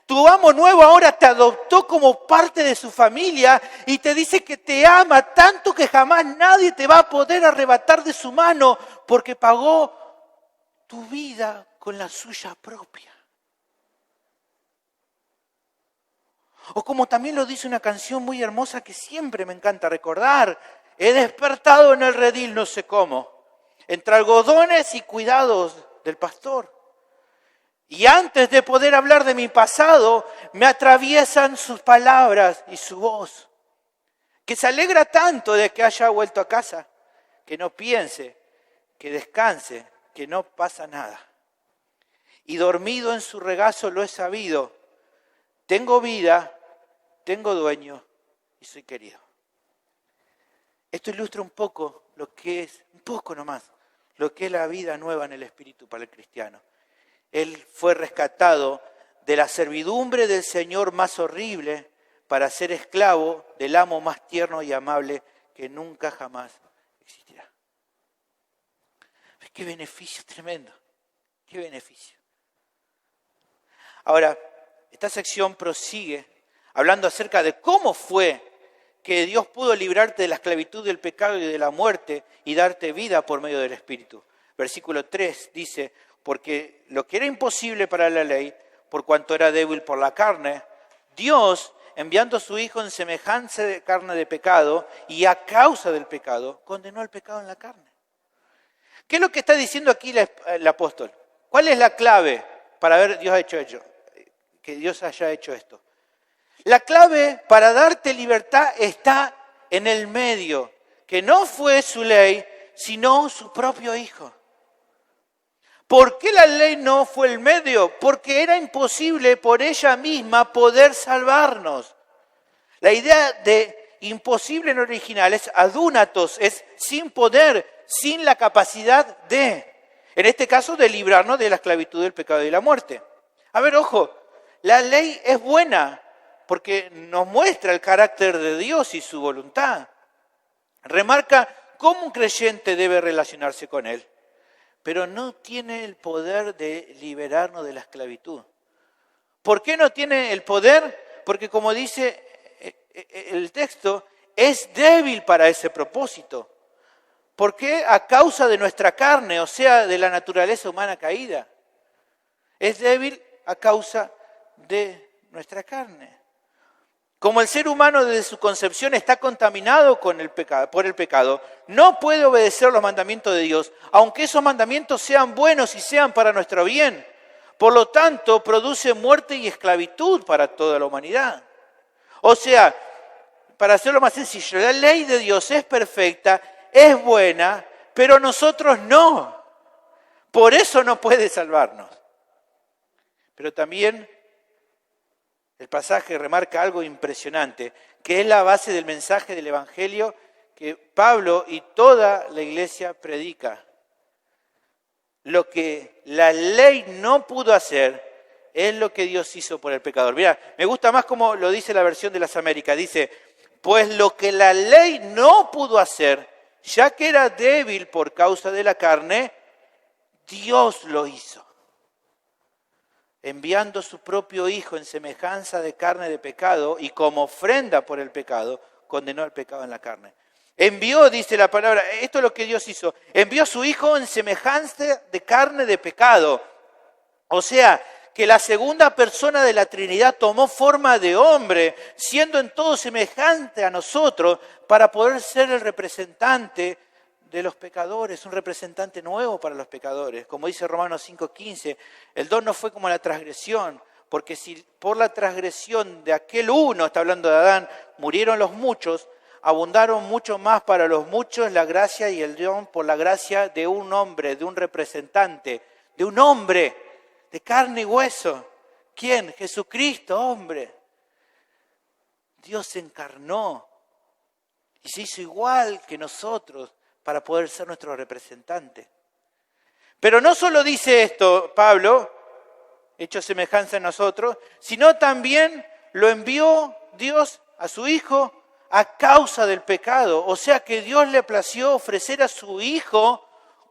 Tu amo nuevo ahora te adoptó como parte de su familia y te dice que te ama tanto que jamás nadie te va a poder arrebatar de su mano porque pagó tu vida con la suya propia. O como también lo dice una canción muy hermosa que siempre me encanta recordar, he despertado en el redil, no sé cómo, entre algodones y cuidados del pastor. Y antes de poder hablar de mi pasado, me atraviesan sus palabras y su voz, que se alegra tanto de que haya vuelto a casa, que no piense, que descanse, que no pasa nada. Y dormido en su regazo lo he sabido, tengo vida, tengo dueño y soy querido. Esto ilustra un poco lo que es, un poco nomás, lo que es la vida nueva en el Espíritu para el cristiano. Él fue rescatado de la servidumbre del Señor más horrible para ser esclavo del amo más tierno y amable que nunca jamás existirá. ¡Qué beneficio tremendo! ¡Qué beneficio! Ahora, esta sección prosigue hablando acerca de cómo fue que Dios pudo librarte de la esclavitud del pecado y de la muerte y darte vida por medio del Espíritu. Versículo 3 dice, porque lo que era imposible para la ley, por cuanto era débil por la carne, Dios, enviando a su Hijo en semejanza de carne de pecado y a causa del pecado, condenó al pecado en la carne. ¿Qué es lo que está diciendo aquí el apóstol? ¿Cuál es la clave para ver que Dios haya hecho esto? La clave para darte libertad está en el medio, que no fue su ley, sino su propio Hijo. ¿Por qué la ley no fue el medio? Porque era imposible por ella misma poder salvarnos. La idea de imposible en original es adúnatos, es sin poder, sin la capacidad de, en este caso, de librarnos de la esclavitud del pecado y la muerte. A ver, ojo, la ley es buena porque nos muestra el carácter de Dios y su voluntad. Remarca cómo un creyente debe relacionarse con Él, pero no tiene el poder de liberarnos de la esclavitud. ¿Por qué no tiene el poder? Porque como dice el texto, es débil para ese propósito. ¿Por qué? A causa de nuestra carne, o sea, de la naturaleza humana caída. Es débil a causa de nuestra carne. Como el ser humano desde su concepción está contaminado por el pecado, no puede obedecer los mandamientos de Dios, aunque esos mandamientos sean buenos y sean para nuestro bien. Por lo tanto, produce muerte y esclavitud para toda la humanidad. O sea, para hacerlo más sencillo, la ley de Dios es perfecta, es buena, pero nosotros no. Por eso no puede salvarnos. Pero también el pasaje remarca algo impresionante, que es la base del mensaje del Evangelio que Pablo y toda la iglesia predica. Lo que la ley no pudo hacer es lo que Dios hizo por el pecador. Mira, me gusta más como lo dice la versión de las Américas. Dice, pues lo que la ley no pudo hacer, ya que era débil por causa de la carne, Dios lo hizo. Enviando su propio Hijo en semejanza de carne de pecado y como ofrenda por el pecado, condenó al pecado en la carne. Envió, dice la palabra, esto es lo que Dios hizo, envió a su Hijo en semejanza de carne de pecado. O sea, que la segunda persona de la Trinidad tomó forma de hombre, siendo en todo semejante a nosotros, para poder ser el representante de los pecadores, un representante nuevo para los pecadores. Como dice Romanos 5:15, el don no fue como la transgresión, porque si por la transgresión de aquel uno, está hablando de Adán, murieron los muchos, abundaron mucho más para los muchos la gracia y el don por la gracia de un hombre, de un representante, de un hombre de carne y hueso. ¿Quién? Jesucristo, hombre. Dios se encarnó y se hizo igual que nosotros para poder ser nuestro representante. Pero no solo dice esto Pablo, hecho semejanza en nosotros, sino también lo envió Dios a su Hijo a causa del pecado. O sea que Dios le plació ofrecer a su Hijo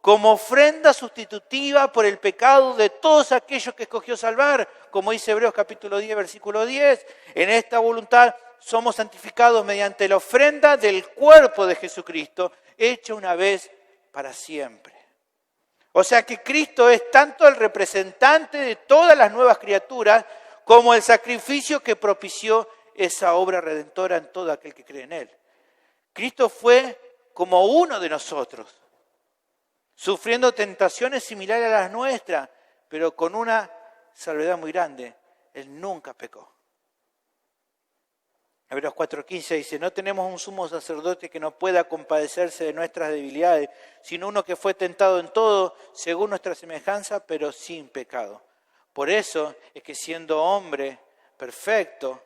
como ofrenda sustitutiva por el pecado de todos aquellos que escogió salvar. Como dice Hebreos capítulo 10, versículo 10, en esta voluntad somos santificados mediante la ofrenda del cuerpo de Jesucristo, hecha una vez para siempre. O sea que Cristo es tanto el representante de todas las nuevas criaturas como el sacrificio que propició esa obra redentora en todo aquel que cree en Él. Cristo fue como uno de nosotros, sufriendo tentaciones similares a las nuestras, pero con una salvedad muy grande: Él nunca pecó. Hebreos 4:15 dice: no tenemos un sumo sacerdote que no pueda compadecerse de nuestras debilidades, sino uno que fue tentado en todo, según nuestra semejanza, pero sin pecado. Por eso es que siendo hombre perfecto,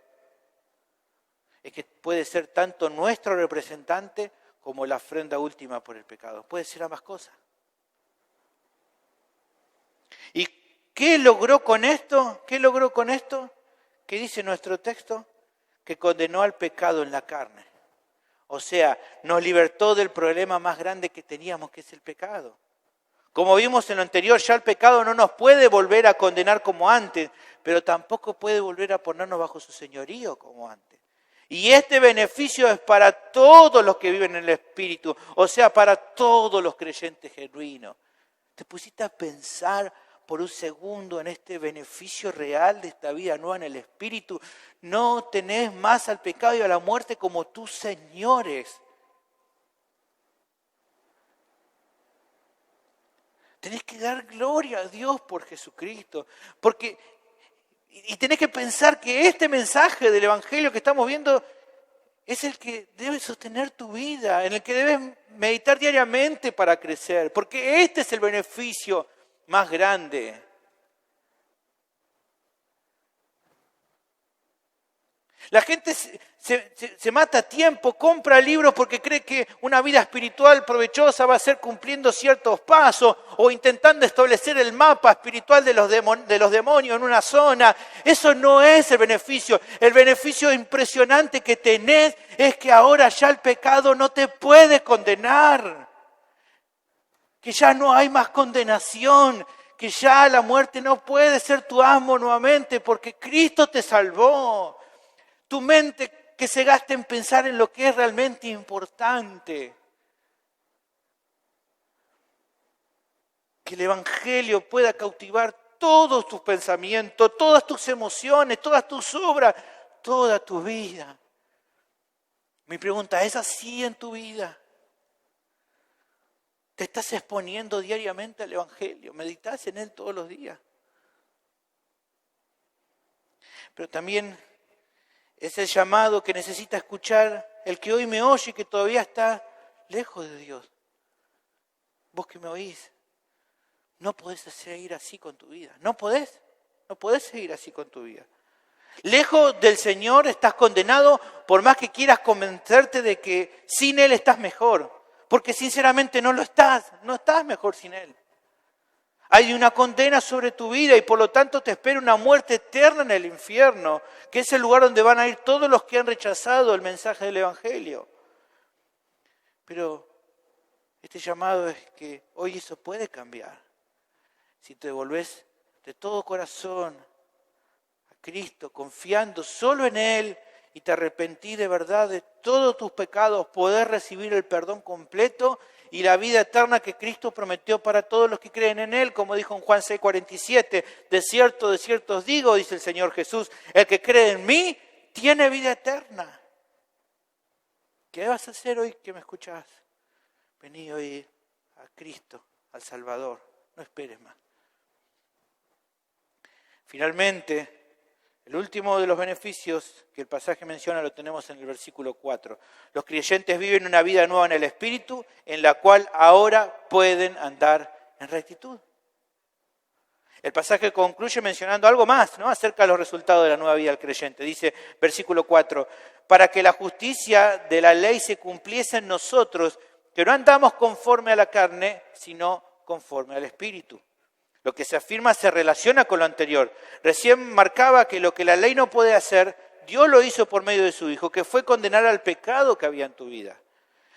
es que puede ser tanto nuestro representante como la ofrenda última por el pecado. Puede ser ambas cosas. ¿Y qué logró con esto? ¿Qué logró con esto? ¿Qué dice nuestro texto? Que condenó al pecado en la carne. O sea, nos libertó del problema más grande que teníamos, que es el pecado. Como vimos en lo anterior, ya el pecado no nos puede volver a condenar como antes, pero tampoco puede volver a ponernos bajo su señorío como antes. Y este beneficio es para todos los que viven en el Espíritu, o sea, para todos los creyentes genuinos. ¿Te pusiste a pensar por un segundo en este beneficio real de esta vida nueva en el Espíritu? No tenés más al pecado y a la muerte como tus señores. Tenés que dar gloria a Dios por Jesucristo. Y tenés que pensar que este mensaje del Evangelio que estamos viendo es el que debe sostener tu vida, en el que debes meditar diariamente para crecer. Porque este es el beneficio más grande. La gente se mata a tiempo, compra libros porque cree que una vida espiritual provechosa va a ser cumpliendo ciertos pasos o intentando establecer el mapa espiritual de los demonios en una zona. Eso no es el beneficio. El beneficio impresionante que tenés es que ahora ya el pecado no te puede condenar. Que ya no hay más condenación. Que ya la muerte no puede ser tu amo nuevamente porque Cristo te salvó. Tu mente que se gaste en pensar en lo que es realmente importante. Que el Evangelio pueda cautivar todos tus pensamientos, todas tus emociones, todas tus obras, toda tu vida. Mi pregunta, ¿es así en tu vida? ¿Te estás exponiendo diariamente al Evangelio? ¿Meditas en él todos los días? Pero también es el llamado que necesita escuchar el que hoy me oye y que todavía está lejos de Dios. Vos que me oís, no podés seguir así con tu vida. No podés seguir así con tu vida. Lejos del Señor estás condenado por más que quieras convencerte de que sin Él estás mejor. Porque sinceramente no estás mejor sin Él. Hay una condena sobre tu vida y por lo tanto te espera una muerte eterna en el infierno, que es el lugar donde van a ir todos los que han rechazado el mensaje del Evangelio. Pero este llamado es que hoy eso puede cambiar. Si te volvés de todo corazón a Cristo, confiando solo en Él y te arrepentís de verdad de todos tus pecados, podés recibir el perdón completo y la vida eterna que Cristo prometió para todos los que creen en Él, como dijo en Juan 6:47, de cierto os digo, dice el Señor Jesús, el que cree en mí tiene vida eterna. ¿Qué vas a hacer hoy que me escuchás? Vení hoy a Cristo, al Salvador, no esperes más. Finalmente, el último de los beneficios que el pasaje menciona lo tenemos en el versículo 4. Los creyentes viven una vida nueva en el Espíritu, en la cual ahora pueden andar en rectitud. El pasaje concluye mencionando algo más, ¿no?, acerca de los resultados de la nueva vida del creyente. Dice, versículo 4, para que la justicia de la ley se cumpliese en nosotros, que no andamos conforme a la carne, sino conforme al Espíritu. Lo que se afirma se relaciona con lo anterior. Recién marcaba que lo que la ley no puede hacer, Dios lo hizo por medio de su Hijo, que fue condenar al pecado que había en tu vida.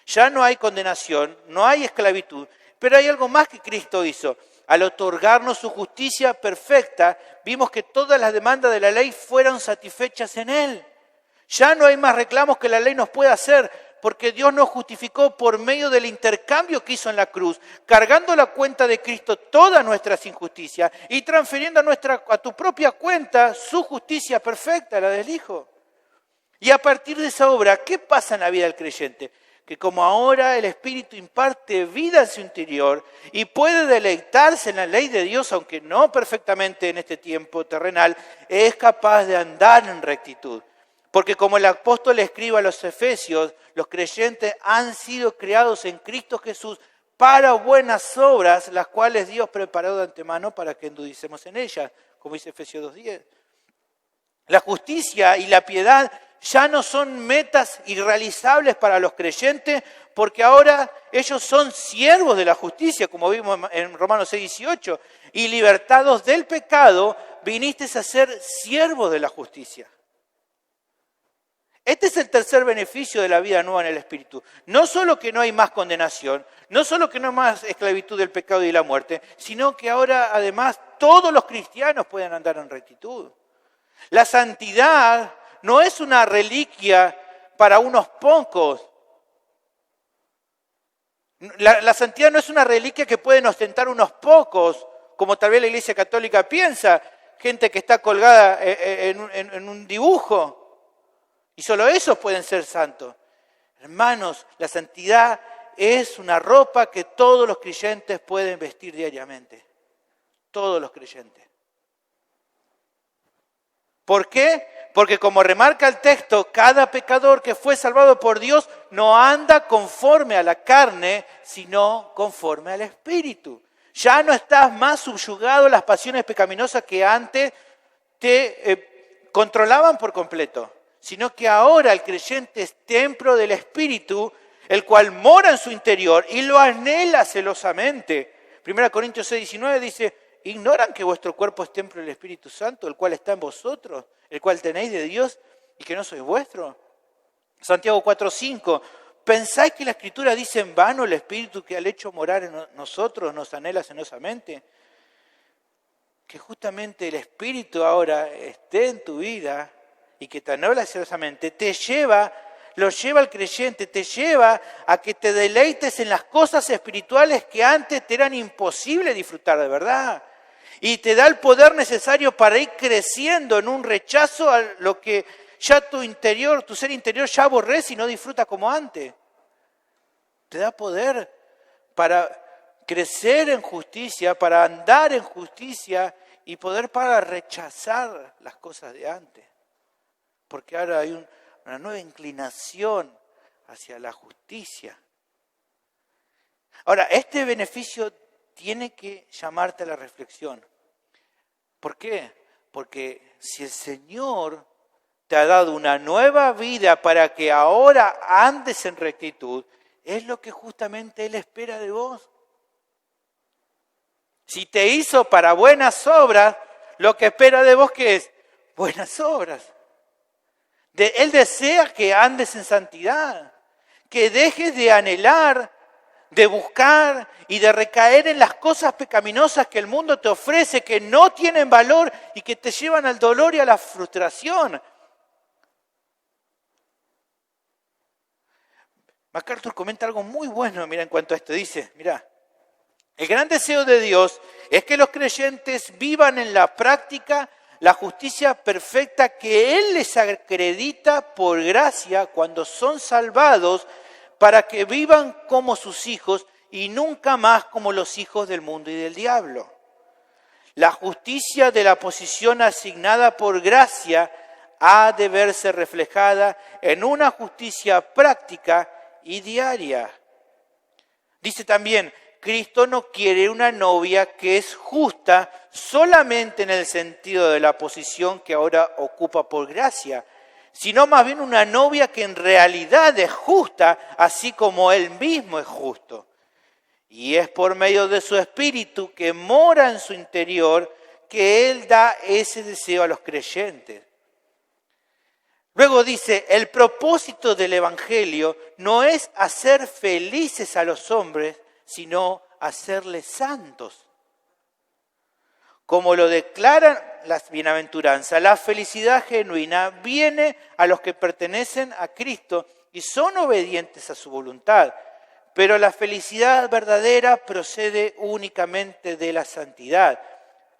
Ya no hay condenación, no hay esclavitud, pero hay algo más que Cristo hizo. Al otorgarnos su justicia perfecta, vimos que todas las demandas de la ley fueron satisfechas en Él. Ya no hay más reclamos que la ley nos pueda hacer, porque Dios nos justificó por medio del intercambio que hizo en la cruz, cargando la cuenta de Cristo todas nuestras injusticias y transfiriendo a tu propia cuenta su justicia perfecta, la del Hijo. Y a partir de esa obra, ¿qué pasa en la vida del creyente? que como ahora el Espíritu imparte vida en su interior y puede deleitarse en la ley de Dios, aunque no perfectamente en este tiempo terrenal, es capaz de andar en rectitud. Porque como el apóstol escribe a los Efesios, los creyentes han sido creados en Cristo Jesús para buenas obras, las cuales Dios preparó de antemano para que endudicemos en ellas, como dice Efesios 2:10. La justicia y la piedad ya no son metas irrealizables para los creyentes, porque ahora ellos son siervos de la justicia, como vimos en Romanos 6:18, y libertados del pecado, viniste a ser siervos de la justicia. Este es el tercer beneficio de la vida nueva en el Espíritu. No solo que no hay más condenación, no solo que no hay más esclavitud del pecado y la muerte, sino que ahora además todos los cristianos pueden andar en rectitud. La santidad no es una reliquia para unos pocos. La santidad no es una reliquia que pueden ostentar unos pocos, como tal vez la Iglesia Católica piensa, gente que está colgada en un dibujo. Y solo esos pueden ser santos. Hermanos, la santidad es una ropa que todos los creyentes pueden vestir diariamente. Todos los creyentes. ¿Por qué? Porque como remarca el texto, cada pecador que fue salvado por Dios no anda conforme a la carne, sino conforme al Espíritu. Ya no estás más subyugado a las pasiones pecaminosas que antes te controlaban por completo, sino que ahora el creyente es templo del Espíritu, el cual mora en su interior y lo anhela celosamente. 1 Corintios 6:19 dice, ¿ignoran que vuestro cuerpo es templo del Espíritu Santo, el cual está en vosotros, el cual tenéis de Dios y que no sois vuestro? Santiago 4:5, ¿pensáis que la Escritura dice en vano el Espíritu que al hecho morar en nosotros nos anhela celosamente? Que justamente el Espíritu ahora esté en tu vida y que te anhela celosamente, lo lleva al creyente, te lleva a que te deleites en las cosas espirituales que antes te eran imposible disfrutar de verdad. Y te da el poder necesario para ir creciendo en un rechazo a lo que ya tu ser interior ya aborrece y no disfruta como antes. Te da poder para crecer en justicia, para andar en justicia y poder para rechazar las cosas de antes. Porque ahora hay una nueva inclinación hacia la justicia. Ahora, este beneficio tiene que llamarte a la reflexión. ¿Por qué? Porque si el Señor te ha dado una nueva vida para que ahora andes en rectitud, es lo que justamente Él espera de vos. Si te hizo para buenas obras, lo que espera de vos, ¿qué es? Buenas obras. Él desea que andes en santidad, que dejes de anhelar, de buscar y de recaer en las cosas pecaminosas que el mundo te ofrece, que no tienen valor y que te llevan al dolor y a la frustración. MacArthur comenta algo muy bueno, mira, en cuanto a esto. Dice, mira, el gran deseo de Dios es que los creyentes vivan en la práctica la justicia perfecta que Él les acredita por gracia cuando son salvados, para que vivan como sus hijos y nunca más como los hijos del mundo y del diablo. La justicia de la posición asignada por gracia ha de verse reflejada en una justicia práctica y diaria. Dice también, Cristo no quiere una novia que es justa solamente en el sentido de la posición que ahora ocupa por gracia, sino más bien una novia que en realidad es justa, así como Él mismo es justo. Y es por medio de su Espíritu que mora en su interior que Él da ese deseo a los creyentes. Luego dice, el propósito del Evangelio no es hacer felices a los hombres, sino hacerles santos. Como lo declaran las bienaventuranzas, la felicidad genuina viene a los que pertenecen a Cristo y son obedientes a su voluntad. Pero la felicidad verdadera procede únicamente de la santidad.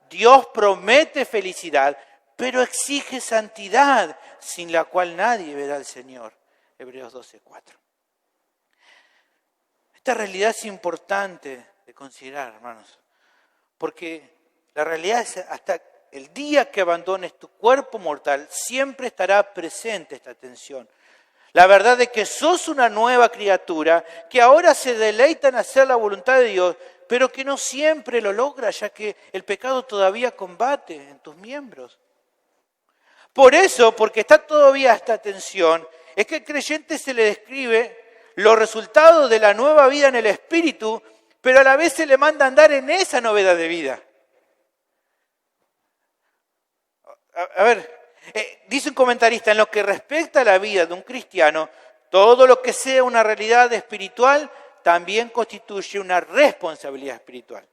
Dios promete felicidad, pero exige santidad, sin la cual nadie verá al Señor. Hebreos 12:4. Esta realidad es importante de considerar, hermanos, porque la realidad es hasta el día que abandones tu cuerpo mortal, siempre estará presente esta tensión. La verdad es que sos una nueva criatura que ahora se deleita en hacer la voluntad de Dios, pero que no siempre lo logra, ya que el pecado todavía combate en tus miembros. Por eso, porque está todavía esta tensión, es que al creyente se le describe los resultados de la nueva vida en el Espíritu, pero a la vez se le manda a andar en esa novedad de vida. A ver, dice un comentarista, en lo que respecta a la vida de un cristiano, todo lo que sea una realidad espiritual también constituye una responsabilidad espiritual.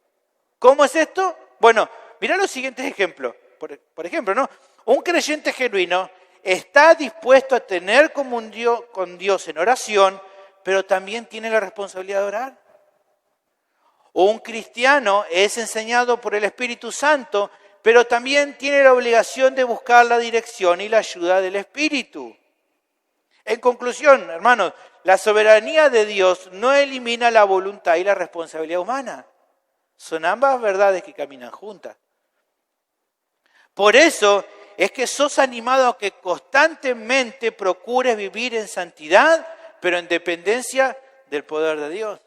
¿Cómo es esto? Bueno, mirá los siguientes ejemplos. Por ejemplo, ¿no? Un creyente genuino está dispuesto a tener comunión con Dios en oración, pero también tiene la responsabilidad de orar. O un cristiano es enseñado por el Espíritu Santo, pero también tiene la obligación de buscar la dirección y la ayuda del Espíritu. En conclusión, hermanos, la soberanía de Dios no elimina la voluntad y la responsabilidad humana. Son ambas verdades que caminan juntas. Por eso es que sos animado a que constantemente procures vivir en santidad, pero en dependencia del poder de Dios.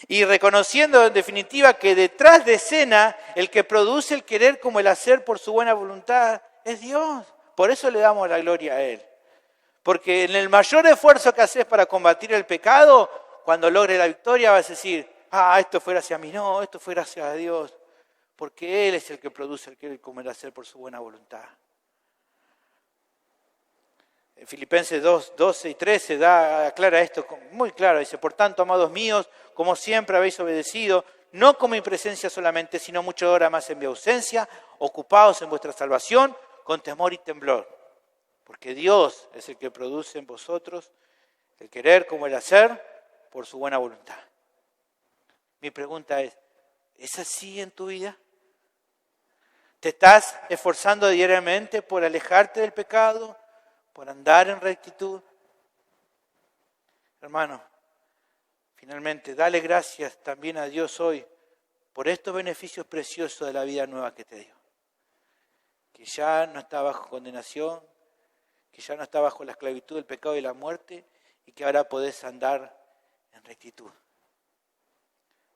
Y reconociendo en definitiva que detrás de escena el que produce el querer como el hacer por su buena voluntad es Dios. Por eso le damos la gloria a Él. Porque en el mayor esfuerzo que haces para combatir el pecado, cuando logres la victoria vas a decir, esto fue gracias a mí, no, esto fue gracias a Dios. Porque Él es el que produce el querer como el hacer por su buena voluntad. En Filipenses 2, 12 y 13 aclara esto muy claro. Dice, por tanto, amados míos, como siempre habéis obedecido, no con mi presencia solamente, sino mucho ahora más en mi ausencia, ocupados en vuestra salvación, con temor y temblor. Porque Dios es el que produce en vosotros el querer como el hacer por su buena voluntad. Mi pregunta ¿es así en tu vida? ¿Te estás esforzando diariamente por alejarte del pecado? ¿Por andar en rectitud? Hermano, finalmente, dale gracias también a Dios hoy por estos beneficios preciosos de la vida nueva que te dio. Que ya no está bajo condenación, que ya no está bajo la esclavitud del pecado y la muerte, y que ahora podés andar en rectitud.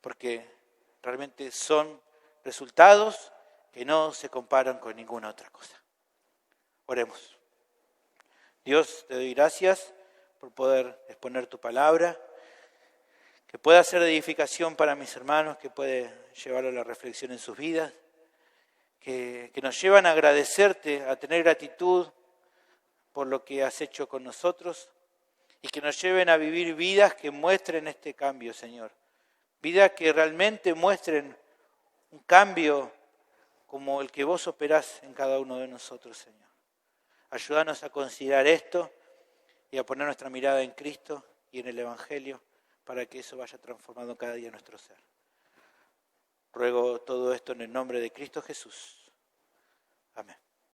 Porque realmente son resultados que no se comparan con ninguna otra cosa. Oremos. Dios, te doy gracias por poder exponer tu palabra, que pueda ser de edificación para mis hermanos, que puede llevarlo a la reflexión en sus vidas, que nos llevan a agradecerte, a tener gratitud por lo que has hecho con nosotros y que nos lleven a vivir vidas que muestren este cambio, Señor. Vidas que realmente muestren un cambio como el que vos operás en cada uno de nosotros, Señor. Ayúdanos a considerar esto y a poner nuestra mirada en Cristo y en el Evangelio para que eso vaya transformando cada día nuestro ser. Ruego todo esto en el nombre de Cristo Jesús. Amén.